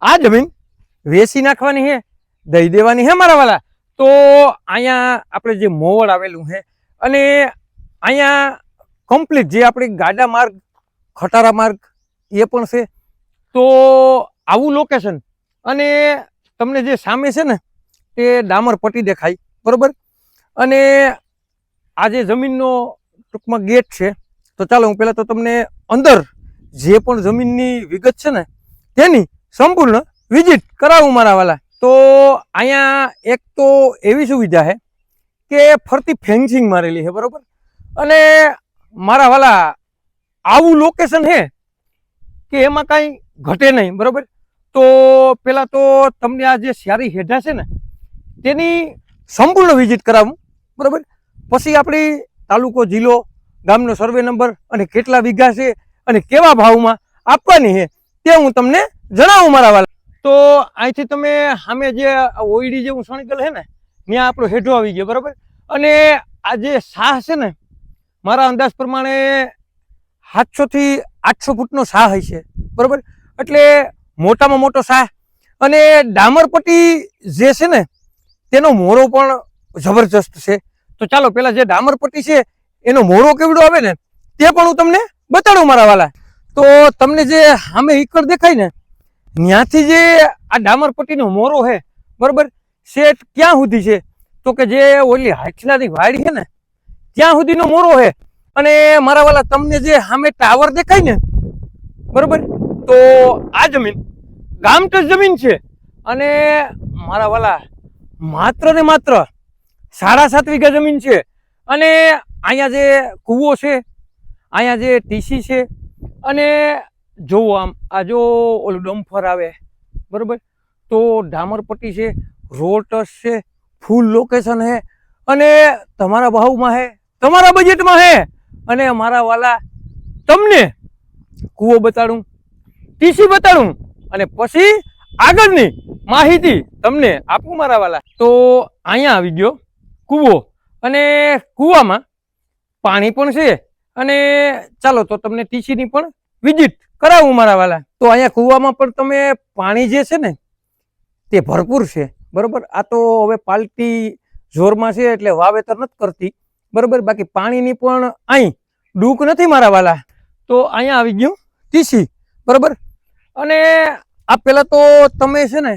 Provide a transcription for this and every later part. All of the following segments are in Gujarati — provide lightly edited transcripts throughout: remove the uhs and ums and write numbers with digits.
આ જમીન વેચી નાખવાની છે, દઈ દેવાની છે મારા વાલા। તો અહીંયા આપણે જે મોવડ આવેલું છે અને અહીંયા કમ્પ્લીટ જે આપણી ગાડા માર્ગ ખટારા માર્ગ એ પણ છે। તો આવું લોકેશન અને તમને જે સામે છે ને તે ડામર પટ્ટી દેખાય બરોબર। અને આ જે જમીનનો ટૂંકમાં ગેટ છે, તો ચાલો હું પહેલાં તો તમને અંદર જે પણ જમીનની વિગત છે ને તેની સંપૂર્ણ વિઝિટ કરાવું મારા વાલા। તો અહીંયા એક તો એવી સુવિધા છે કે ફરતી ફેન્સિંગ મારેલી છે બરોબર। અને મારા વાલા આવું લોકેશન છે કે એમાં કાંઈ ઘટે નહીં બરોબર। તો પહેલાં તો તમને આ જે સ્યારી હેઠા છે ને તેની સંપૂર્ણ વિઝિટ કરાવું બરોબર। પછી આપણી તાલુકો જિલ્લો ગામનો સર્વે નંબર અને કેટલા વીઘા છે અને કેવા ભાવમાં આપવાની છે તે હું તમને જણાવું મારા વાલા। તો અહીંથી તમે સામે જે ઓયડી જેવું સણગલ છે ને ત્યાં આપણો હેઠો આવી ગયો બરોબર। અને આ જે શાહ છે ને મારા અંદાજ પ્રમાણે 700 થી 800 ફૂટનો શાહ હશે બરોબર। એટલે મોટામાં મોટો શાહ અને ડામરપટ્ટી જે છે ને તેનો મોરો પણ જબરજસ્ત છે। તો ચાલો પેલા જે ડામરપટ્ટી છે એનો મોરો કેવડો આવે ને તે પણ હું તમને બતાડું મારા વાલા। તો તમને જે સામે ઈકર દેખાય ને ત્યાંથી જે આ ડામરપટ્ટીનો મોરો છે બરોબર, શેઠ ક્યાં સુધી છે તો કે જે ઓલી હાથલાની વાડી છે ને ત્યાં સુધીનો મોરો છે। અને મારા વાલા તમને જે સામે ટાવર દેખાય ને બરોબર, તો આ જમીન ગામટસ જમીન છે। અને મારા વાલા માત્ર ને માત્ર 7.5 વીઘા જમીન છે। અને અહીંયા જે કૂવો છે, અહીંયા જે ટીસી છે, અને જોવો આમ આ જો ઓલું ડમ્ફર આવે બરોબર, તો ડામરપટ્ટી છે, રોટસ છે, ફૂલ લોકેશન છે અને તમારા ભાવમાં છે, તમારા બજેટમાં છે। અને મારા વાલા તમને કૂવો બતાડું, ટીસી બતાડું અને પછી આગળની માહિતી તમને આપું મારા વાલા। તો અહીંયા આવી ગયો કૂવો અને કૂવામાં પાણી પણ છે। અને ચાલો તો તમને ટીસીની પણ વિઝિટ કરાવું મારા વાલા। તો અહીંયા કૂવામાં પણ તમે પાણી જે છે ને તે ભરપૂર છે બરોબર। આ તો હવે પાલટી જોરમાં છે એટલે વાવેતર નથી કરતી બરોબર, બાકી પાણીની પણ અહીં ડૂક નથી મારા વાલા। તો અહીંયા આવી ગયું ટીસી બરોબર। અને આ પહેલા તો તમે છે ને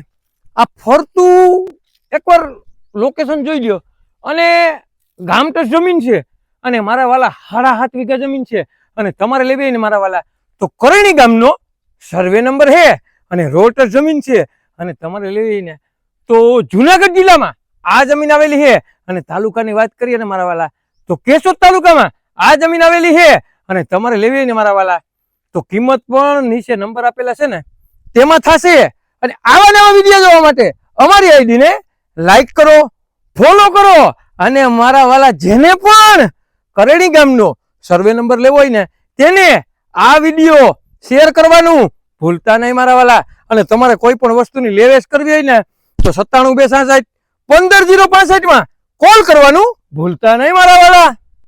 આ ફરતું એકવાર લોકેશન જોઈ લો। અને ગામટસ જમીન છે અને મારા વાલા 7.5 વીઘા જમીન છે અને તમારે લેવી ને મારા વાલા તો કરણી ગામનો સર્વે નંબર છે અને રોટસ જમીન છે અને તમારે લેવી ને તો જુનાગઢ જિલ્લામાં આ જમીન આવેલી છે। અને તાલુકાની વાત કરીએ ને મારા વાલા તો કેશોદ તાલુકામાં આ જમીન આવેલી છે અને તમારે લેવી ને મારા વાલા તો કિંમત પણ નીચે નંબર આપેલા છે ને તેમાં થશે। અને આવા નવા વિડીયો જોવા માટે અમારી આઈડીને લાઈક કરો, ફોલો કરો અને મારા વાલા જેને પણ કરણી ગામનો સર્વે નંબર લેવો હોય ને તેને આ વિડીયો શેર કરવાનું ભૂલતા નહીં મારા વાલા। અને તમારે કોઈ પણ વસ્તુની લેવેચ કરવી હોય ને તો 97 266 15 065 માં કોલ કરવાનું ભૂલતા નહીં મારા વાલા।